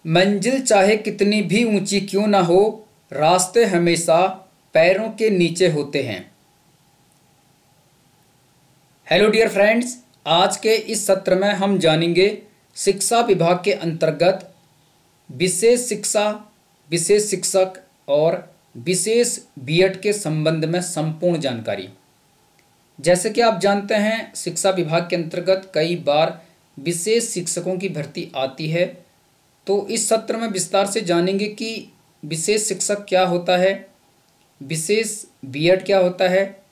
मंजिल चाहे कितनी भी ऊंची क्यों ना हो, रास्ते हमेशा पैरों के नीचे होते हैं। हेलो डियर फ्रेंड्स, आज के इस सत्र में हम जानेंगे शिक्षा विभाग के अंतर्गत विशेष शिक्षा, विशेष शिक्षक और विशेष बीएड के संबंध में संपूर्ण जानकारी। जैसे कि आप जानते हैं, शिक्षा विभाग के अंतर्गत कई बार विशेष शिक्षकों की भर्ती आती है। तो इस सत्र में विस्तार से जानेंगे कि विशेष शिक्षक क्या होता है, विशेष बीएड क्या होता है,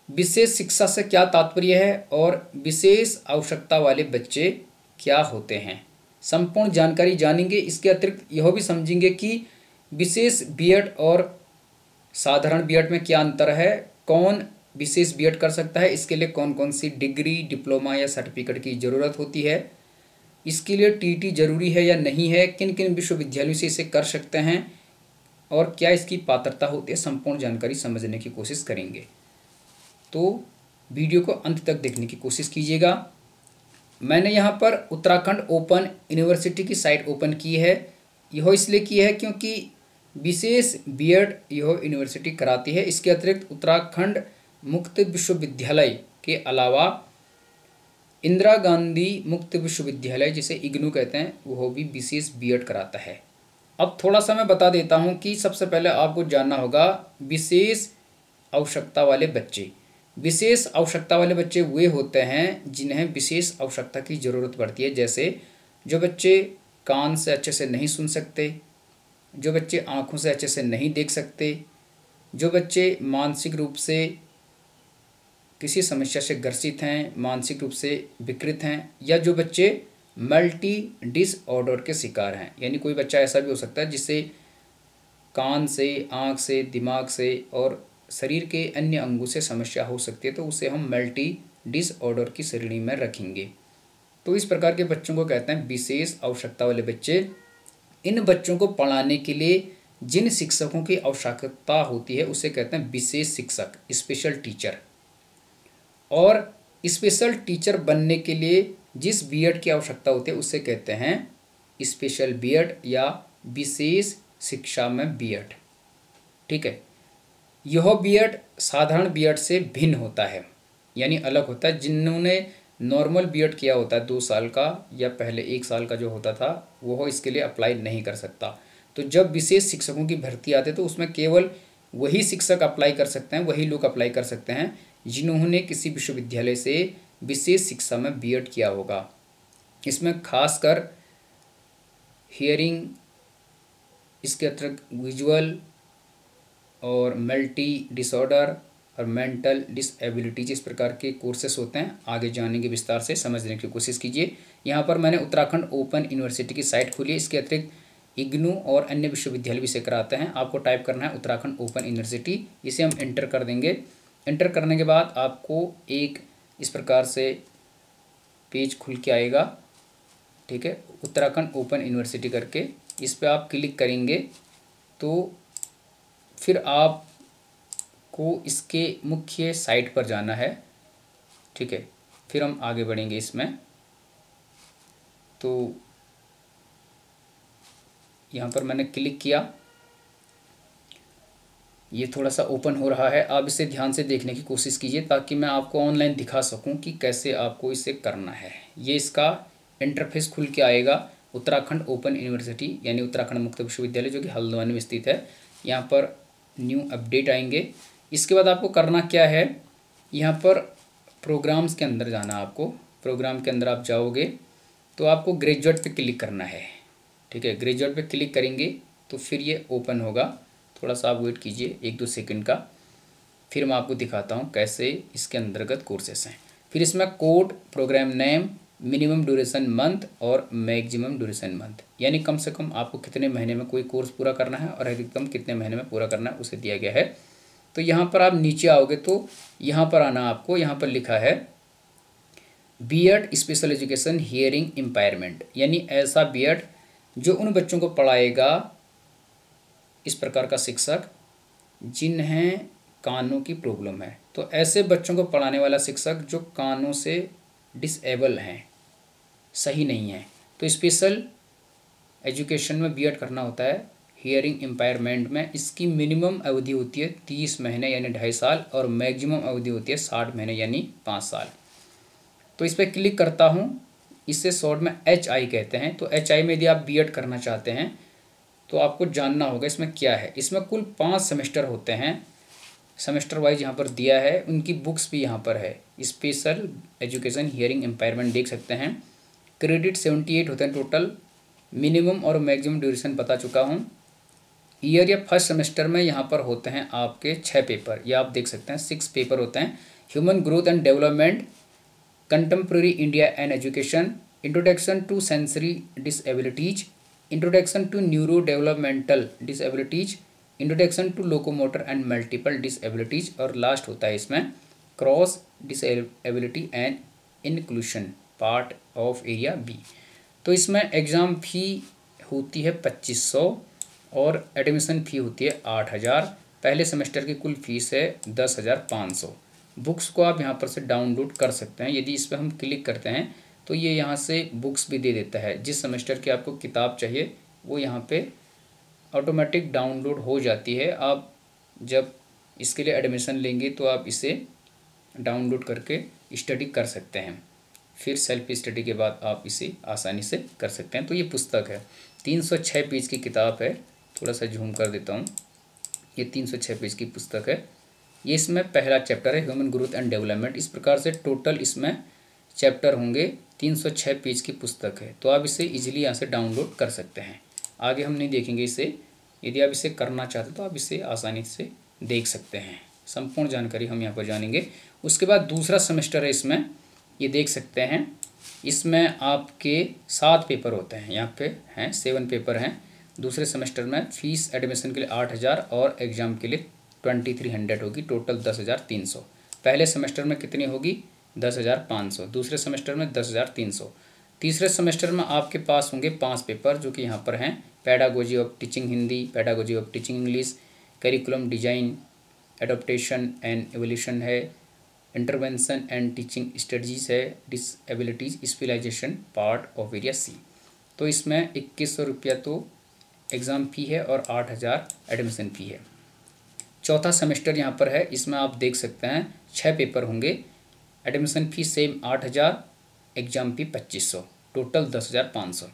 विशेष शिक्षा से क्या तात्पर्य है और विशेष आवश्यकता वाले बच्चे क्या होते हैं। संपूर्ण जानकारी जानेंगे। इसके अतिरिक्त यह भी समझेंगे कि विशेष बीएड और साधारण बीएड में क्या अंतर है, कौन विशेष बीएड कर सकता है, इसके लिए कौन कौन सी डिग्री, डिप्लोमा या सर्टिफिकेट की ज़रूरत होती है, इसके लिए टीटी जरूरी है या नहीं है, किन किन विश्वविद्यालयों से इसे कर सकते हैं और क्या इसकी पात्रता होती है, संपूर्ण जानकारी समझने की कोशिश करेंगे। तो वीडियो को अंत तक देखने की कोशिश कीजिएगा। मैंने यहाँ पर उत्तराखंड ओपन यूनिवर्सिटी की साइट ओपन की है। यह इसलिए की है क्योंकि विशेष बीएड यह यूनिवर्सिटी कराती है। इसके अतिरिक्त उत्तराखंड मुक्त विश्वविद्यालय के अलावा इंदिरा गांधी मुक्त विश्वविद्यालय, जिसे इग्नू कहते हैं, वह भी विशेष बीएड कराता है। अब थोड़ा सा मैं बता देता हूँ कि सबसे पहले आपको जानना होगा विशेष आवश्यकता वाले बच्चे। विशेष आवश्यकता वाले बच्चे वे होते हैं जिन्हें विशेष आवश्यकता की ज़रूरत पड़ती है। जैसे जो बच्चे कान से अच्छे से नहीं सुन सकते, जो बच्चे आँखों से अच्छे से नहीं देख सकते, जो बच्चे मानसिक रूप से किसी समस्या से ग्रसित हैं, मानसिक रूप से विकृत हैं, या जो बच्चे मल्टी डिसऑर्डर के शिकार हैं। यानी कोई बच्चा ऐसा भी हो सकता है जिससे कान से, आँख से, दिमाग से और शरीर के अन्य अंगों से समस्या हो सकती है, तो उसे हम मल्टी डिसऑर्डर की श्रेणी में रखेंगे। तो इस प्रकार के बच्चों को कहते हैं विशेष आवश्यकता वाले बच्चे। इन बच्चों को पढ़ाने के लिए जिन शिक्षकों की आवश्यकता होती है उसे कहते हैं विशेष शिक्षक, स्पेशल टीचर। और स्पेशल टीचर बनने के लिए जिस बीएड की आवश्यकता होती है उसे कहते हैं स्पेशल बीएड या विशेष शिक्षा में बीएड। ठीक है, यह बीएड साधारण बीएड से भिन्न होता है, यानी अलग होता है। जिन्होंने नॉर्मल बीएड किया होता है 2 साल का या पहले 1 साल का जो होता था, वह इसके लिए अप्लाई नहीं कर सकता। तो जब विशेष शिक्षकों की भर्ती आती है तो उसमें केवल वही शिक्षक अप्लाई कर सकते हैं, वही लोग अप्लाई कर सकते हैं जिन्होंने किसी विश्वविद्यालय से विशेष शिक्षा में बीएड किया होगा। इसमें खासकर हियरिंग, इसके अतिरिक्त विजुअल और मल्टी डिसऑर्डर और मेंटल डिसेबिलिटीज, इस प्रकार के कोर्सेस होते हैं। आगे जानेंगे, विस्तार से समझने की कोशिश कीजिए। यहाँ पर मैंने उत्तराखंड ओपन यूनिवर्सिटी की साइट खोली है। इसके अतिरिक्त इग्नू और अन्य विश्वविद्यालय भी इसे कराते हैं। आपको टाइप करना है उत्तराखंड ओपन यूनिवर्सिटी, इसे हम एंटर कर देंगे। एंटर करने के बाद आपको एक इस प्रकार से पेज खुल के आएगा। ठीक है, उत्तराखंड ओपन यूनिवर्सिटी करके इस पर आप क्लिक करेंगे तो फिर आपको इसके मुख्य साइट पर जाना है। ठीक है, फिर हम आगे बढ़ेंगे इसमें। तो यहाँ पर मैंने क्लिक किया, ये थोड़ा सा ओपन हो रहा है। आप इसे ध्यान से देखने की कोशिश कीजिए ताकि मैं आपको ऑनलाइन दिखा सकूं कि कैसे आपको इसे करना है। ये इसका इंटरफेस खुल के आएगा। उत्तराखंड ओपन यूनिवर्सिटी यानी उत्तराखंड मुक्त विश्वविद्यालय, जो कि हल्द्वानी में स्थित है। यहाँ पर न्यू अपडेट आएंगे। इसके बाद आपको करना क्या है, यहाँ पर प्रोग्राम्स के अंदर जाना। आपको प्रोग्राम के अंदर आप जाओगे तो आपको ग्रेजुएट पे क्लिक करना है। ठीक है, ग्रेजुएट पे क्लिक करेंगे तो फिर ये ओपन होगा। थोड़ा सा आप वेट कीजिए 1-2 सेकंड का, फिर मैं आपको दिखाता हूँ कैसे इसके अंतर्गत कोर्सेस हैं। फिर इसमें code, programme name, minimum duration month और मैक्सिमम ड्यूरेशन मंथ, यानी कम से कम आपको कितने महीने में कोई कोर्स पूरा करना है और अधिकतम कितने महीने में पूरा करना है उसे दिया गया है। तो यहाँ पर आप नीचे आओगे तो यहाँ पर आना आपको। यहाँ पर लिखा है बीएड स्पेशल एजुकेशन हियरिंग इम्पायरमेंट, यानी ऐसा बीएड जो उन बच्चों को पढ़ाएगा, इस प्रकार का शिक्षक जिन्हें कानों की प्रॉब्लम है। तो ऐसे बच्चों को पढ़ाने वाला शिक्षक जो कानों से डिसेबल हैं, सही नहीं है, तो स्पेशल एजुकेशन में बीएड करना होता है हियरिंग इम्पायरमेंट में, इसकी मिनिमम अवधि होती है 30 महीने यानी 2.5 साल और मैक्सिमम अवधि होती है 60 महीने यानी 5 साल। तो इस पर क्लिक करता हूँ, इससे शॉर्ट में HI कहते हैं। तो HI में यदि आप बीएड करना चाहते हैं तो आपको जानना होगा इसमें क्या है। इसमें कुल 5 सेमेस्टर होते हैं, सेमेस्टर वाइज यहाँ पर दिया है, उनकी बुक्स भी यहाँ पर है। स्पेशल एजुकेशन हियरिंग इम्पायरमेंट देख सकते हैं। क्रेडिट 78 होते हैं टोटल, मिनिमम और मैक्सिमम ड्यूरेशन बता चुका हूँ। ईयर या फर्स्ट सेमेस्टर में यहाँ पर होते हैं आपके 6 पेपर, ये आप देख सकते हैं 6 पेपर होते हैं। Human growth and development, contemporary India and education, introduction to sensory disabilities, introduction to neuro developmental disabilities, introduction to locomotor and multiple disabilities, और लास्ट होता है इसमें cross disability and inclusion part of area B. तो इसमें exam फ़ी होती है 2500 और admission फ़ी होती है 8000। पहले सेमेस्टर की कुल फीस है 10,500। बुक्स को आप यहाँ पर से डाउनलोड कर सकते हैं। यदि इस पर हम क्लिक करते हैं तो ये यहाँ से बुक्स भी दे देता है। जिस सेमेस्टर की आपको किताब चाहिए वो यहाँ पे ऑटोमेटिक डाउनलोड हो जाती है। आप जब इसके लिए एडमिशन लेंगे तो आप इसे डाउनलोड करके स्टडी कर सकते हैं। फिर सेल्फ स्टडी के बाद आप इसे आसानी से कर सकते हैं। तो ये पुस्तक है, 306 पेज की किताब है। थोड़ा सा जूम कर देता हूँ, ये 306 पेज की पुस्तक है। ये इसमें पहला चैप्टर है ह्यूमन ग्रोथ एंड डेवलपमेंट। इस प्रकार से टोटल इसमें चैप्टर होंगे, 306 पेज की पुस्तक है। तो आप इसे इजीली यहाँ से डाउनलोड कर सकते हैं। आगे हम नहीं देखेंगे इसे। यदि आप इसे करना चाहते तो आप इसे आसानी से देख सकते हैं। संपूर्ण जानकारी हम यहाँ पर जानेंगे। उसके बाद दूसरा सेमेस्टर है इसमें, ये देख सकते हैं। इसमें आपके 7 पेपर होते हैं, यहाँ पे हैं 7 पेपर हैं। दूसरे सेमेस्टर में फ़ीस एडमिशन के लिए 8000 और एग्ज़ाम के लिए 2300 होगी, टोटल 10,300। पहले सेमेस्टर में कितनी होगी? 10,500। दूसरे सेमेस्टर में 10,300। तीसरे सेमेस्टर में आपके पास होंगे 5 पेपर जो कि यहाँ पर हैं। Pedagogy of teaching Hindi, pedagogy of teaching English, curriculum design, adaptation and evolution है, इंटरवेंशन एंड टीचिंग स्ट्रेटजीज है, disabilities specialization part of area C. तो इसमें 2100 रुपया तो एग्ज़ाम फ़ी है और 8000 एडमिशन फ़ी है। चौथा सेमेस्टर यहाँ पर है, इसमें आप देख सकते हैं 6 पेपर होंगे। एडमिशन फ़ी सेम 8000, एग्ज़ाम फ़ी 2500, टोटल 10,500।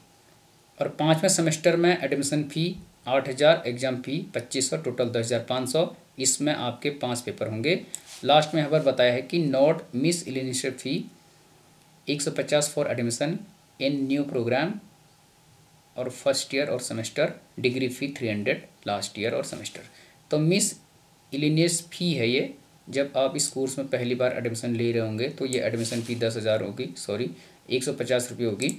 और 5वें सेमेस्टर में एडमिशन फ़ी 8000, एग्ज़ाम फ़ी 2500, टोटल 10,500। इसमें आपके 5 पेपर होंगे। लास्ट में यहाँ पर बताया है कि note miscellaneous fee 150 for admission in new programme और फर्स्ट ईयर और semester, degree fee 300 last year और सेमेस्टर। तो मिस इलिनियस फ़ी है ये, जब आप इस कोर्स में पहली बार एडमिशन ले रहे होंगे तो ये एडमिशन फ़ी 10,000 होगी, 150 रुपये होगी।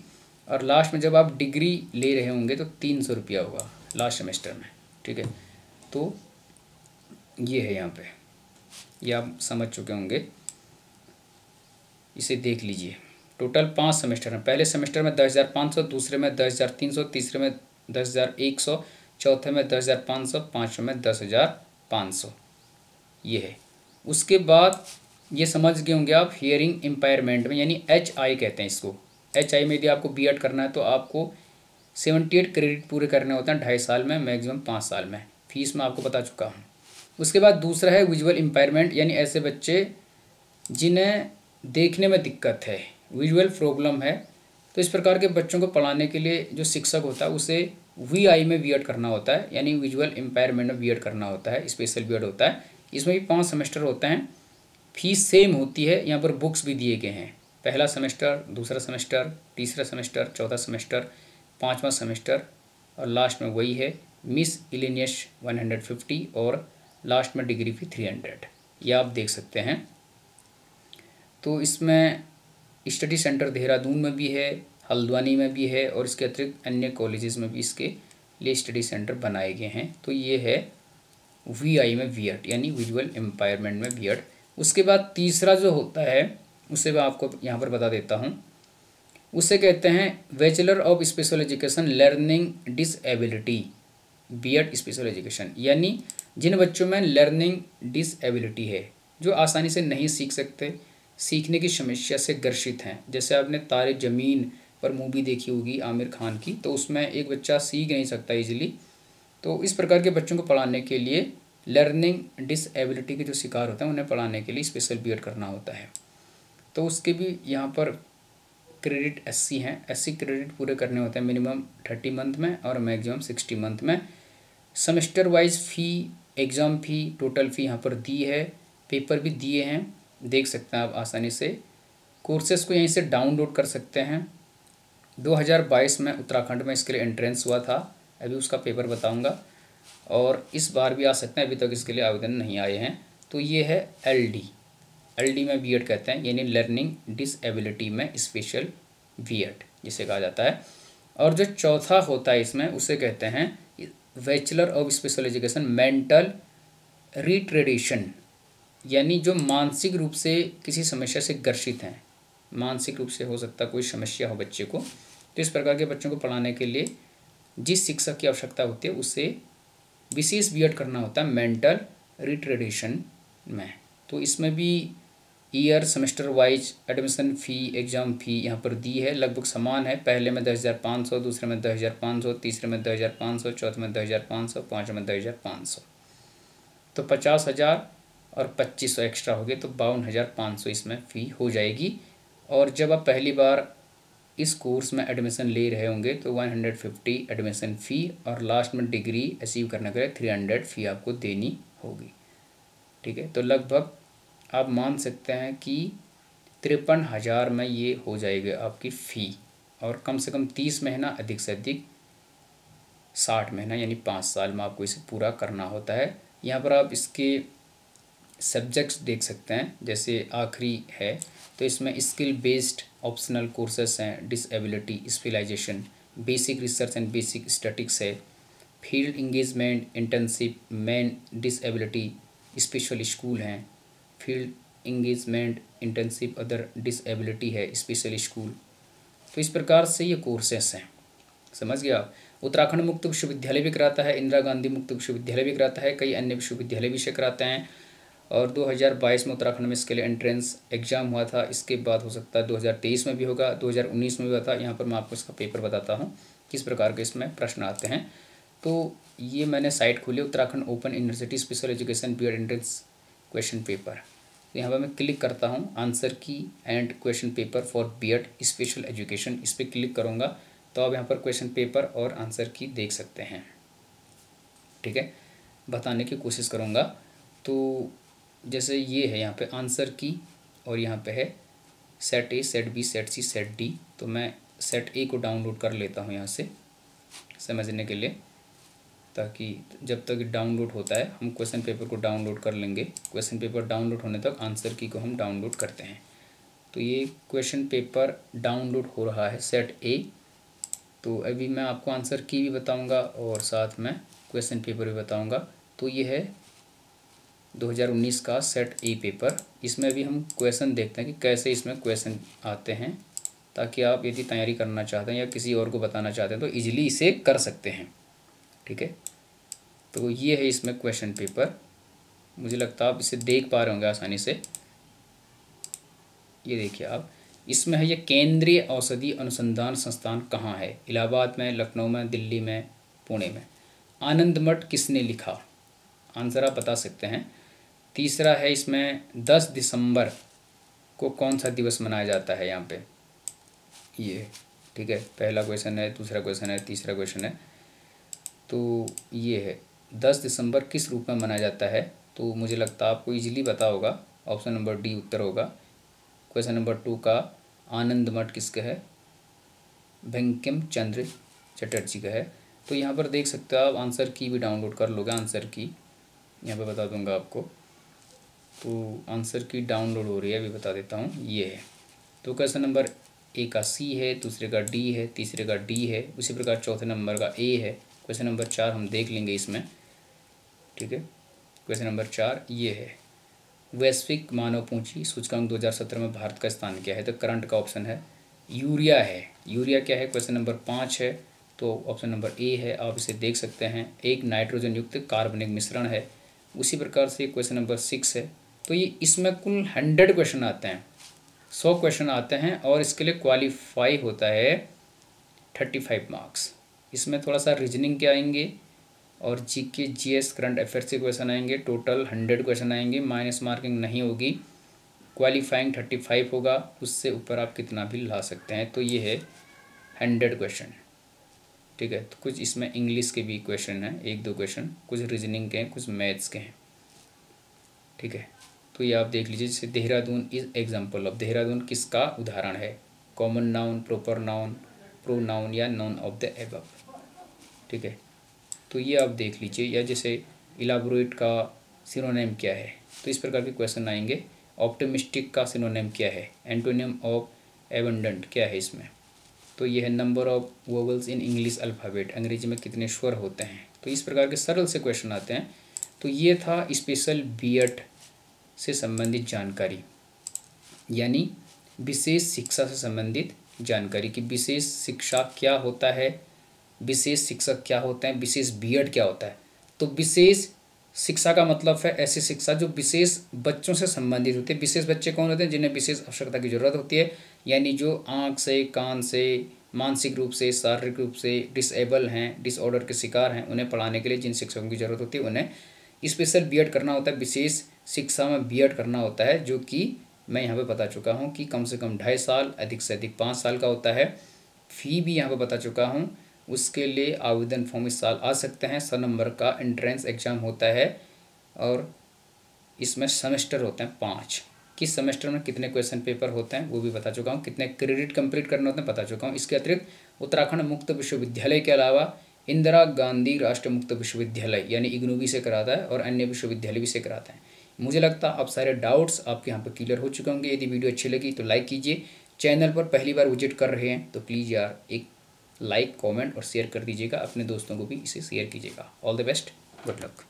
और लास्ट में जब आप डिग्री ले रहे होंगे तो 300 रुपया होगा लास्ट सेमेस्टर में, ठीक है। तो ये है यहाँ पे, ये आप समझ चुके होंगे, इसे देख लीजिए। टोटल 5 सेमेस्टर हैं। पहले सेमेस्टर में 10,500, दूसरे में 10,300, तीसरे में 10,100, चौथे में 10,500, पाँचवें में 10,500, ये है। उसके बाद ये समझ गए होंगे आप हियरिंग इम्पायरमेंट में, यानी HI कहते हैं इसको। HI में यदि आपको बीएड करना है तो आपको 78 क्रेडिट पूरे करने होते हैं 2.5 साल में, मैक्सिमम 5 साल में। फीस मैं आपको बता चुका हूँ। उसके बाद दूसरा है विजुअल इम्पायरमेंट, यानी ऐसे बच्चे जिन्हें देखने में दिक्कत है, विजुअल प्रॉब्लम है। तो इस प्रकार के बच्चों को पढ़ाने के लिए जो शिक्षक होता है उसे VI में बीएड करना होता है, यानी विजुअल इम्पायरमेंट में बीएड करना होता है, स्पेशल बीएड होता है। इसमें भी 5 सेमेस्टर होते हैं। फीस सेम होती है। यहाँ पर बुक्स भी दिए गए हैं, पहला सेमेस्टर, दूसरा सेमेस्टर, तीसरा सेमेस्टर, चौथा सेमेस्टर, 5वां सेमेस्टर, और लास्ट में वही है मिस इलिनियस 150 और लास्ट में डिग्री फ़ी 300, ये आप देख सकते हैं। तो इसमें स्टडी सेंटर देहरादून में भी है, हल्द्वानी में भी है, और इसके अतिरिक्त अन्य कॉलेजेस में भी इसके लिए स्टडी सेंटर बनाए गए हैं। तो ये है VI में बीएड, यानी विजुअल इम्पायरमेंट में बीएड। उसके बाद तीसरा जो होता है उसे मैं आपको यहाँ पर बता देता हूँ। उसे कहते हैं bachelor of special education learning disability, BEd special education, यानी जिन बच्चों में लर्निंग डिसएबिलिटी है, जो आसानी से नहीं सीख सकते, सीखने की समस्या से ग्रसित हैं, जैसे आपने तारे ज़मीन पर मूवी देखी होगी आमिर खान की, तो उसमें एक बच्चा सीख नहीं सकता इजीली। तो इस प्रकार के बच्चों को पढ़ाने के लिए, लर्निंग डिसएबिलिटी के जो शिकार होते हैं उन्हें पढ़ाने के लिए स्पेशल बीएड करना होता है। तो उसके भी यहाँ पर क्रेडिट 80 हैं। 80 क्रेडिट पूरे करने होते हैं मिनिमम 30 मंथ में और मैक्सिमम 60 मंथ में। सेमेस्टर वाइज फ़ी, एग्ज़ाम फ़ी, टोटल फ़ी यहाँ पर दी है, पेपर भी दिए हैं, देख सकते हैं आप आसानी से। कोर्सेज़ को यहीं से डाउनलोड कर सकते हैं। 2022 में उत्तराखंड में इसके लिए एंट्रेंस हुआ था, अभी उसका पेपर बताऊंगा, और इस बार भी आ सकते हैं, अभी तक इसके लिए आवेदन नहीं आए हैं। तो ये है एलडी में बीएड कहते हैं, यानी लर्निंग डिसएबिलिटी में स्पेशल बीएड जिसे कहा जाता है। और जो चौथा होता है इसमें उसे कहते हैं bachelor of special education mental retardation, यानी जो मानसिक रूप से किसी समस्या से ग्रसित हैं, मानसिक रूप से हो सकता है कोई समस्या हो बच्चे को, तो इस प्रकार के बच्चों को पढ़ाने के लिए जिस शिक्षक की आवश्यकता होती है उससे विशेष बीएड करना होता है मेंटल रिट्रेडेशन में। तो इसमें भी ईयर, सेमेस्टर वाइज एडमिशन फ़ी, एग्ज़ाम फ़ी यहाँ पर दी है, लगभग समान है। पहले में 10,500, दूसरे में 10,500, तीसरे में 10,500, चौथे में 10,500, पाँचवें में 10,500। तो 50,000 और 2,500 एक्स्ट्रा हो गए, तो 52,500 इसमें फ़ी हो जाएगी। और जब आप पहली बार इस कोर्स में एडमिशन ले रहे होंगे तो 150 एडमिशन फ़ी, और लास्ट में डिग्री अचीव करने के लिए 300 फ़ी आपको देनी होगी। ठीक है, तो लगभग आप मान सकते हैं कि 53,000 में ये हो जाएगी आपकी फ़ी, और कम से कम 30 महीना, अधिक से अधिक 60 महीना, यानी 5 साल में आपको इसे पूरा करना होता है। यहाँ पर आप इसके सब्जेक्ट्स देख सकते हैं, जैसे आखिरी है तो इसमें स्किल बेस्ड ऑप्शनल कोर्सेस हैं, disability specialization, basic research and basic statics है, field engagement, internship, main disability special school हैं, field engagement, internship, other disability है, स्पेशल स्कूल। तो इस प्रकार से ये कोर्सेस हैं, समझ गया आप। उत्तराखंड मुक्त विश्वविद्यालय भी कराता है, इंदिरा गांधी मुक्त विश्वविद्यालय भी कराता है, कई अन्य विश्वविद्यालय भी इसे कराते हैं। और 2022 में उत्तराखंड में इसके लिए एंट्रेंस एग्ज़ाम हुआ था, इसके बाद हो सकता है 2023 में भी होगा, 2019 में भी हुआ था। यहाँ पर मैं आपको इसका पेपर बताता हूँ किस प्रकार के इसमें प्रश्न आते हैं। तो ये मैंने साइट खोली, Uttarakhand open university special education BEd entrance question paper. तो यहाँ पर मैं क्लिक करता हूँ answer key and question paper for BEd special education, इस पर क्लिक करूँगा तो आप यहाँ पर क्वेश्चन पेपर और आंसर की देख सकते हैं। ठीक है, बताने की कोशिश करूँगा। तो जैसे ये है यहाँ पे आंसर की, और यहाँ पे है set A, set B, set C, set D. तो मैं सेट ए को डाउनलोड कर लेता हूँ यहाँ से समझने के लिए, ताकि जब तक डाउनलोड होता है हम क्वेश्चन पेपर को डाउनलोड कर लेंगे। क्वेश्चन पेपर डाउनलोड होने तक आंसर की को हम डाउनलोड करते हैं। तो ये क्वेश्चन पेपर डाउनलोड हो रहा है सेट ए। तो अभी मैं आपको आंसर की भी बताऊंगा और साथ में क्वेश्चन पेपर भी बताऊंगा। तो ये है 2019 का सेट ए पेपर। इसमें भी हम क्वेश्चन देखते हैं कि कैसे इसमें क्वेश्चन आते हैं, ताकि आप यदि तैयारी करना चाहते हैं या किसी और को बताना चाहते हैं तो इजीली इसे कर सकते हैं। ठीक है, तो ये है इसमें क्वेश्चन पेपर। मुझे लगता है आप इसे देख पा रहे होंगे आसानी से। ये देखिए आप, इसमें है ये केंद्रीय औषधि अनुसंधान संस्थान कहाँ है, इलाहाबाद में, लखनऊ में, दिल्ली में, पुणे में। आनंद मठ किसने लिखा, आंसर आप बता सकते हैं। तीसरा है इसमें 10 दिसंबर को कौन सा दिवस मनाया जाता है यहाँ पे, ये। ठीक है, पहला क्वेश्चन है, दूसरा क्वेश्चन है, तीसरा क्वेश्चन है। तो ये है 10 दिसंबर किस रूप में मनाया जाता है। तो मुझे लगता है आपको इजीली पता होगा, ऑप्शन नंबर डी उत्तर होगा। क्वेश्चन नंबर 2 का आनंद मठ किसका है, बंकिम चंद्र चटर्जी का है। तो यहाँ पर देख सकते हो आप, आंसर की भी डाउनलोड कर लोगे, आंसर की यहाँ पे बता दूंगा आपको। तो आंसर की डाउनलोड हो रही है, अभी बता देता हूँ, ये है। तो क्वेश्चन नंबर ए का सी है, दूसरे का डी है, तीसरे का डी है, उसी प्रकार चौथे नंबर का ए है। क्वेश्चन नंबर 4 हम देख लेंगे इसमें। ठीक है, क्वेश्चन नंबर 4 ये है, वैश्विक मानव पूंजी सूचकांक 2017 में भारत का स्थान क्या है। तो करंट का ऑप्शन है यूरिया है। यूरिया क्या है, क्वेश्चन नंबर 5 है, तो ऑप्शन नंबर ए है, आप इसे देख सकते हैं। एक नाइट्रोजन युक्त कार्बनिक मिश्रण है। उसी प्रकार से क्वेश्चन नंबर 6 है। तो ये इसमें कुल 100 क्वेश्चन आते हैं, 100 क्वेश्चन आते हैं और इसके लिए क्वालिफाई होता है 35 मार्क्स। इसमें थोड़ा सा रीजनिंग के आएंगे और जीके जीएस करंट अफेयर्स के क्वेश्चन आएंगे। टोटल 100 क्वेश्चन आएंगे, माइनस मार्किंग नहीं होगी। क्वालिफाइंग 35 होगा, उससे ऊपर आप कितना भी ला सकते हैं। तो ये है 100 क्वेश्चन, ठीक है। तो कुछ इसमें इंग्लिश के भी क्वेश्चन हैं, 1-2 क्वेश्चन, कुछ रीजनिंग के हैं, कुछ मैथ्स के हैं, ठीक है। तो ये आप देख लीजिए। जैसे Dehradun is example of, Dehradun किसका उदाहरण है? Common noun, proper noun, pronoun या नॉन ऑफ द एबव, ठीक है। तो ये आप देख लीजिए। या जैसे इलाबोरेट का सिनोनिम क्या है, तो इस प्रकार के क्वेश्चन आएंगे। ऑप्टिमिस्टिक का सिनोनिम क्या है? एंटोनिम ऑफ एबंडेंट क्या है इसमें? तो ये है number of vowels in English alphabet, अंग्रेजी में कितने स्वर होते हैं। तो इस प्रकार के सरल से क्वेश्चन आते हैं। तो ये था स्पेशल बीएड से संबंधित जानकारी, यानी विशेष शिक्षा से संबंधित जानकारी कि विशेष शिक्षा क्या होता है, विशेष शिक्षक क्या होते हैं, विशेष बीएड क्या होता है। तो विशेष शिक्षा का मतलब है ऐसी शिक्षा जो विशेष बच्चों से संबंधित होती है। विशेष बच्चे कौन होते हैं? जिन्हें विशेष आवश्यकता की जरूरत होती है, यानी जो आँख से, कान से, मानसिक रूप से, शारीरिक रूप से डिसेबल हैं, डिसऑर्डर के शिकार हैं, उन्हें पढ़ाने के लिए जिन शिक्षकों की जरूरत होती है उन्हें स्पेशल बीएड करना होता है। विशेष शिक्षा में बीएड करना होता है, जो कि मैं यहाँ पे बता चुका हूँ कि कम से कम 2.5 साल, अधिक से अधिक 5 साल का होता है। फ़ी भी यहाँ पे बता चुका हूँ। उसके लिए आवेदन फॉर्म इस साल आ सकते हैं। 100 नंबर का एंट्रेंस एग्ज़ाम होता है और इसमें सेमेस्टर होते हैं 5। किस सेमेस्टर में कितने क्वेश्चन पेपर होते हैं वो भी बता चुका हूँ। कितने क्रेडिट कंप्लीट करने होते हैं बता चुका हूँ। इसके अतिरिक्त उत्तराखंड मुक्त विश्वविद्यालय के अलावा इंदिरा गांधी राष्ट्रीय मुक्त विश्वविद्यालय यानी इग्नू भी से कराता है और अन्य विश्वविद्यालय भी से कराते हैं। मुझे लगता है अब सारे डाउट्स आपके यहाँ पर क्लियर हो चुके होंगे। यदि वीडियो अच्छी लगी तो लाइक कीजिए। चैनल पर पहली बार विजिट कर रहे हैं तो प्लीज़ यार एक लाइक, कमेंट और शेयर कर दीजिएगा। अपने दोस्तों को भी इसे शेयर कीजिएगा। All the best, good luck.